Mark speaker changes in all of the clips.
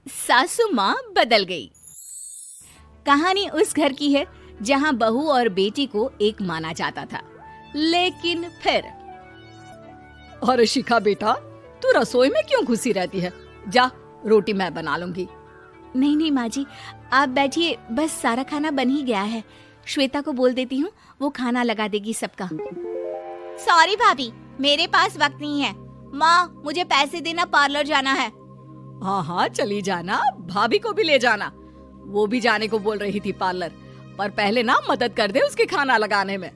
Speaker 1: सासू माँ बदल गई। कहानी उस घर की है जहाँ बहू और बेटी को एक माना जाता था, लेकिन फिर
Speaker 2: अरे शिखा बेटा, तू रसोई में क्यों घुसी रहती है? जा, रोटी मैं बना लूंगी।
Speaker 1: नहीं नहीं माँ जी, आप बैठिए, बस सारा खाना बन ही गया है। श्वेता को बोल देती हूँ, वो खाना लगा देगी सबका। सॉरी भाभी, मेरे पास वक्त नहीं है। माँ, मुझे पैसे देना, पार्लर जाना है।
Speaker 2: हाँ हाँ चली जाना, भाभी को भी ले जाना। वो भी जाने को बोल रही थी पार्लर, पर पहले ना मदद कर दे उसके खाना लगाने में।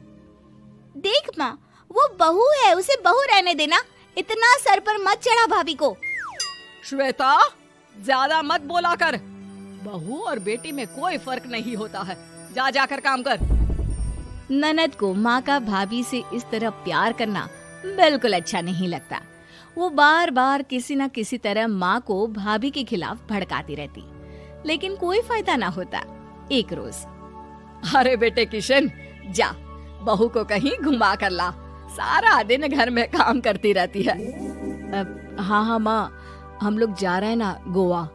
Speaker 1: देख माँ, वो बहू है, उसे बहू रहने देना, इतना सर पर मत चढ़ा भाभी को।
Speaker 2: श्वेता, ज्यादा मत बोला कर। बहू और बेटी में कोई फर्क नहीं होता है। जा जाकर काम कर।
Speaker 1: ननद को माँ का भाभी से इस तरह प्यार करना बिल्कुल अच्छा नहीं लगता। वो बार बार किसी न किसी तरह माँ को भाभी के खिलाफ भड़काती रहती, लेकिन कोई फायदा ना होता। एक रोज,
Speaker 2: अरे बेटे किशन, जा बहू को कहीं घुमा कर ला, सारा दिन घर में काम करती रहती है।
Speaker 1: हाँ हाँ माँ, हम लोग जा रहे हैं ना गोवा।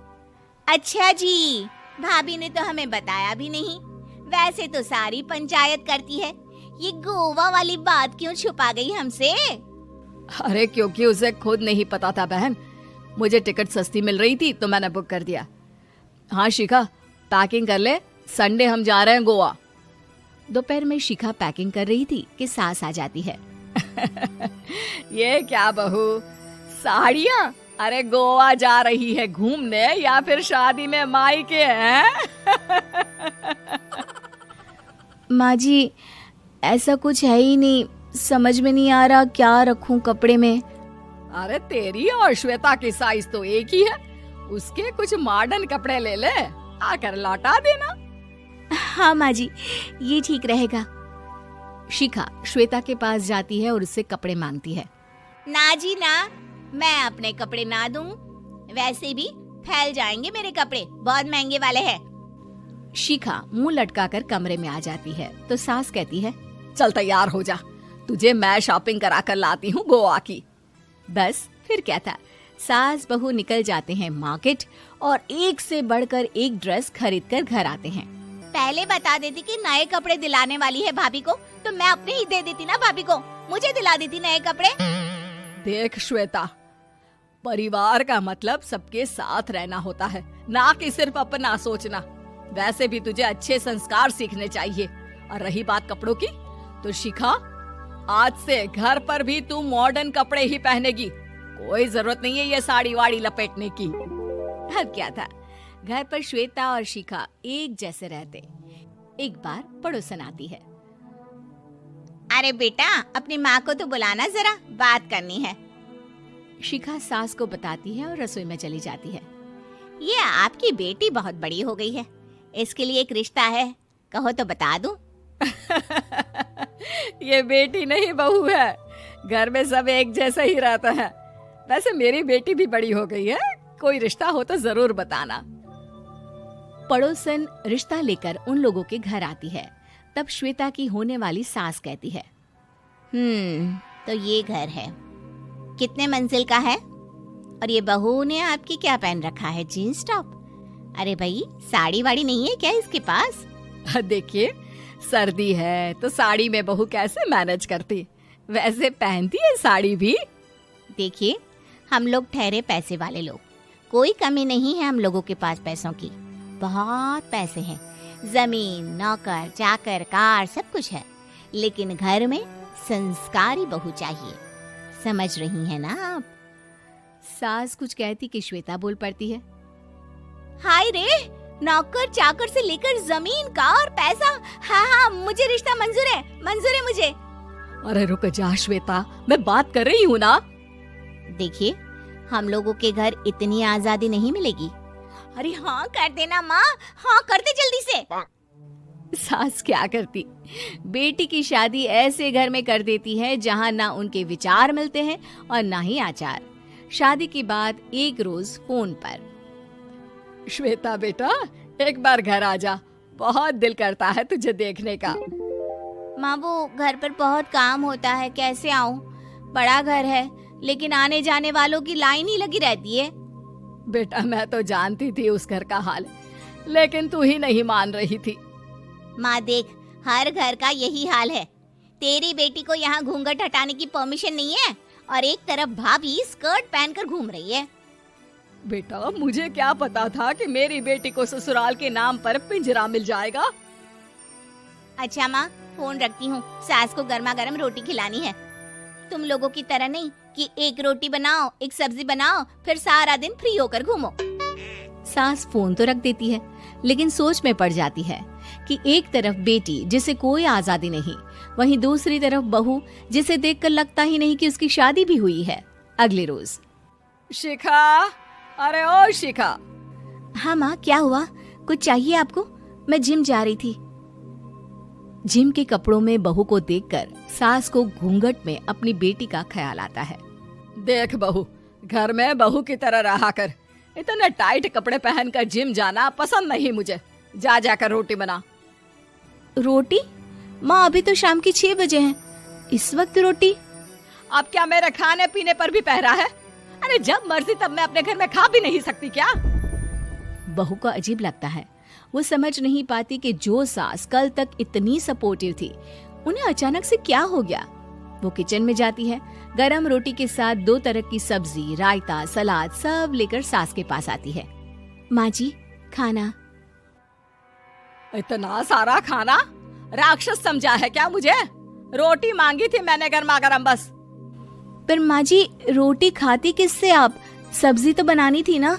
Speaker 1: अच्छा जी, भाभी ने तो हमें बताया भी नहीं। वैसे तो सारी पंचायत करती है, ये गोवा वाली बात क्यों छुपा गई हमसे?
Speaker 2: अरे क्योंकि उसे खुद नहीं पता था बहन। मुझे टिकट सस्ती मिल रही थी तो मैंने बुक कर दिया। हाँ शिखा, पैकिंग कर ले, संडे हम जा रहे हैं गोवा।
Speaker 1: दोपहर में शिखा पैकिंग कर रही थी कि सास आ जाती है।
Speaker 2: ये क्या बहू, साड़ियाँ? अरे गोवा जा रही है घूमने या फिर शादी में मायके हैं?
Speaker 1: माँ जी, ऐसा कुछ है ही नहीं, समझ में नहीं आ रहा क्या रखूं कपड़े में।
Speaker 2: अरे तेरी और श्वेता की साइज तो एक ही है, उसके कुछ मॉडर्न कपड़े ले ले, आकर लौटा देना।
Speaker 1: हाँ माँ जी, ये ठीक रहेगा। शिखा श्वेता के पास जाती है और उससे कपड़े मांगती है। ना जी ना, मैं अपने कपड़े ना दूं, वैसे भी फैल जाएंगे मेरे कपड़े, बहुत महंगे वाले हैं। शिखा मुंह लटकाकर कमरे में आ जाती है तो सास कहती है,
Speaker 2: चल तैयार हो जा, तुझे मैं शॉपिंग करा कर लाती हूँ गोवा की।
Speaker 1: बस फिर क्या था, सास बहू निकल जाते हैं मार्केट और एक से बढ़कर एक ड्रेस खरीद कर घर आते हैं। पहले बता देती कि नए कपड़े दिलाने वाली है भाभी को, तो मैं अपने ही दे देती ना भाभी को, मुझे दिला देती नए कपड़े।
Speaker 2: देख श्वेता, परिवार का मतलब सबके साथ रहना होता है, ना कि सिर्फ अपना सोचना। वैसे भी तुझे अच्छे संस्कार सीखने चाहिए। और रही बात कपड़ों की, तो शिखा, आज से घर पर भी तू मॉडर्न कपड़े ही पहनेगी। कोई जरूरत नहीं है ये साड़ी वाड़ी लपेटने की।
Speaker 1: अब क्या था, घर पर श्वेता और शिखा एक जैसे रहते। एक बार पड़ोसन आती है। अरे बेटा, अपनी माँ को तो बुलाना, जरा बात करनी है। शिखा सास को बताती है और रसोई में चली जाती है। ये आपकी बेटी बहुत बड़ी हो गई है, इसके लिए एक रिश्ता है, कहो तो बता दूं।
Speaker 2: ये बेटी नहीं बहू है, घर में सब एक जैसा ही रहता है। वैसे मेरी बेटी भी बड़ी हो गई है, कोई रिश्ता हो तो जरूर बताना।
Speaker 1: पड़ोसन रिश्ता लेकर उन लोगों के घर आती है। तब श्वेता की होने वाली सास कहती है, तो ये घर है, कितने मंजिल का है? और ये बहू ने आपकी क्या पहन रखा है, जीन्स टॉप? अरे भाई, साड़ी वाड़ी नहीं है क्या इसके पास?
Speaker 2: देखिए, सर्दी है तो साड़ी में बहू कैसे मैनेज करती, वैसे पहनती है साड़ी भी।
Speaker 1: देखिए, हम लोग ठहरे पैसे वाले लोग, कोई कमी नहीं है हम लोगों के पास पैसों की, बहुत पैसे हैं, जमीन, नौकर चाकर, कार, सब कुछ है, लेकिन घर में संस्कारी बहू चाहिए। समझ रही हैं ना आप? सास कुछ कहती कि श्वेता बोल पड़ती है, हाय रे, नौकर चाकर से लेकर जमीन, कार, पैसा, हाँ, मुझे रिश्ता मंजूर है मुझे।
Speaker 2: अरे रुक जा श्वेता, मैं बात कर रही हूँ ना।
Speaker 1: देखिए, हम लोगों के घर इतनी आजादी नहीं मिलेगी। अरे हाँ कर देना माँ, हाँ कर दे जल्दी से। सास क्या करती, बेटी की शादी ऐसे घर में कर देती है जहाँ ना उनके विचार मिलते हैं और ना ही आचार। शादी के बाद एक रोज फोन पर,
Speaker 2: श्वेता बेटा, एक बार घर आ जा, बहुत दिल करता है तुझे देखने का।
Speaker 1: माँ, वो घर पर बहुत काम होता है, कैसे आऊँ? बड़ा घर है, लेकिन आने जाने वालों की लाइन ही लगी रहती है।
Speaker 2: बेटा मैं तो जानती थी उस घर का हाल, लेकिन तू ही नहीं मान रही थी।
Speaker 1: माँ देख, हर घर का यही हाल है। तेरी बेटी को यहाँ घूंघट हटाने की परमिशन नहीं है और एक तरफ भाभी स्कर्ट पहनकर घूम रही है।
Speaker 2: बेटा मुझे क्या पता था कि मेरी बेटी को ससुराल के नाम पर पिंजरा मिल जाएगा।
Speaker 1: अच्छा माँ, फोन रखती हूँ, सास को गर्मा गर्म रोटी खिलानी है। तुम लोगों की तरह नहीं कि एक रोटी बनाओ, एक सब्जी बनाओ, फिर सारा दिन फ्री होकर घूमो। सास फोन तो रख देती है, लेकिन सोच में पड़ जाती है कि एक तरफ बेटी जिसे कोई आजादी नहीं, वहीं दूसरी तरफ बहू जिसे देखकर लगता ही नहीं कि उसकी शादी भी हुई है। अगले रोज।
Speaker 2: शिखा, अरे ओ शिखा।
Speaker 1: हाँ माँ, क्या हुआ? कुछ चाहिए आपको? मैं जिम जा रही थी। जिम के कपड़ों में बहू को देखकर सास को घूंघट में अपनी बेटी का ख्याल आता है।
Speaker 2: देख बहू, घर में बहू की तरह रहा कर। इतने टाइट कपड़े पहनकर जिम जाना पसंद नहीं मुझे। जा जाकर रोटी बना।
Speaker 1: रोटी? माँ अभी तो शाम की 6 बजे हैं, इस वक्त रोटी?
Speaker 2: अब क्या मेरे खाने पीने पर भी पहरा है? अरे जब मर्जी तब मैं अपने घर में खा भी नहीं सकती क्या?
Speaker 1: बहू को अजीब लगता है। वो समझ नहीं पाती कि जो सास कल तक इतनी सपोर्टिव थी, उन्हें अचानक से क्या हो गया। वो किचन में जाती है, गरम रोटी के साथ 2 तरह की सब्जी, रायता, सलाद सब लेकर सास के पास आती है। माँ जी, खाना।
Speaker 2: इतना सारा खाना? राक्षस समझा है क्या मुझे? रोटी मांगी थी मैंने गर्मा गर्म बस।
Speaker 1: पर माँ जी, रोटी खाती किससे आप? सब्जी तो बनानी थी ना।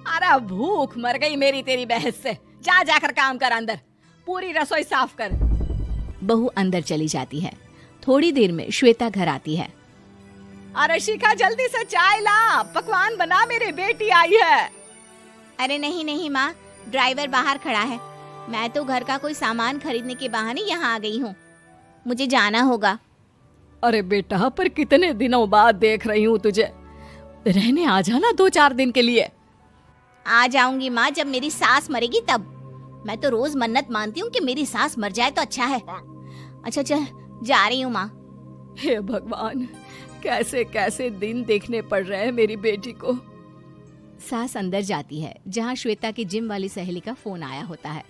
Speaker 2: अरे भूख मर गई मेरी तेरी बहस से। जा जाकर काम कर, अंदर पूरी रसोई साफ कर।
Speaker 1: बहू अंदर चली जाती है। थोड़ी देर में श्वेता घर आती है।
Speaker 2: अरे शिखा, जल्दी से चाय ला, पकवान बना, मेरी बेटी आई है।
Speaker 1: अरे नहीं नहीं माँ, ड्राइवर बाहर खड़ा है। मैं तो घर का कोई सामान खरीदने के बहाने यहाँ आ गई हूँ, मुझे जाना होगा।
Speaker 2: अरे बेटा, पर कितने दिनों बाद देख रही हूँ तुझे, रहने आ जाना 2-4 दिन के लिए।
Speaker 1: आ जाऊंगी माँ, जब मेरी सास मरेगी तब। मैं तो रोज मन्नत मानती हूँ कि मेरी सास मर जाए तो अच्छा है। अच्छा चल, जा रही हूँ माँ।
Speaker 2: हे भगवान, कैसे कैसे दिन देखने पड़ रहे हैं मेरी बेटी को।
Speaker 1: सास अंदर जाती है, जहाँ श्वेता की जिम वाली सहेली का फोन आया होता है।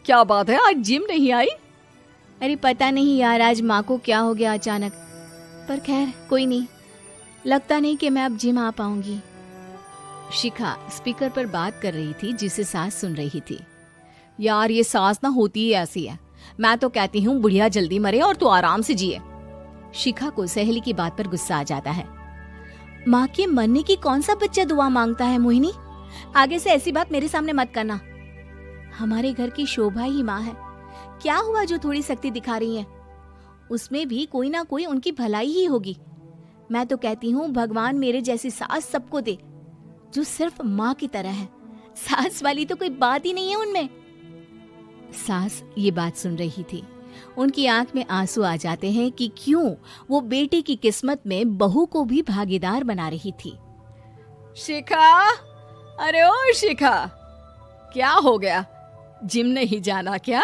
Speaker 2: क्या बात है, आज जिम नहीं आई?
Speaker 1: अरे पता नहीं यार, आज माँ को क्या हो गया अचानक। पर खैर कोई नहीं, लगता नहीं कि मैं अब जिम आ पाऊंगी। शिखा स्पीकर पर बात कर रही थी, जिसे सास सुन रही थी।
Speaker 2: यार ये सास ना होती ही ऐसी है। मैं तो कहती हूँ बुढ़िया जल्दी मरे और तू आराम से जिए।
Speaker 1: शिखा को सहेली की बात पर गुस्सा आ जाता है। माँ के मरने की कौन सा बच्चा दुआ मांगता है मोहिनी? आगे से ऐसी बात मेरे सामने मत करना। हमारे घर की शोभा ही माँ है। क्या हुआ जो थोड़ी सख्ती दिखा रही है? उसमें भी कोई ना कोई उनकी भलाई ही होगी। मैं तो कहती हूँ भगवान मेरे जैसी सास सबको दे, जो सिर्फ माँ की तरह है। सास वाली तो कोई बात ही नहीं है उनमें। सास ये बात सुन रही थी। उनकी आंख में आंसू आ जाते हैं कि क्यों वो बेटी की किस्मत में बहू को भी भागीदार बना रही थी।
Speaker 2: शिखा, अरे ओ शिखा, क्या हो गया? जिम नहीं जाना क्या?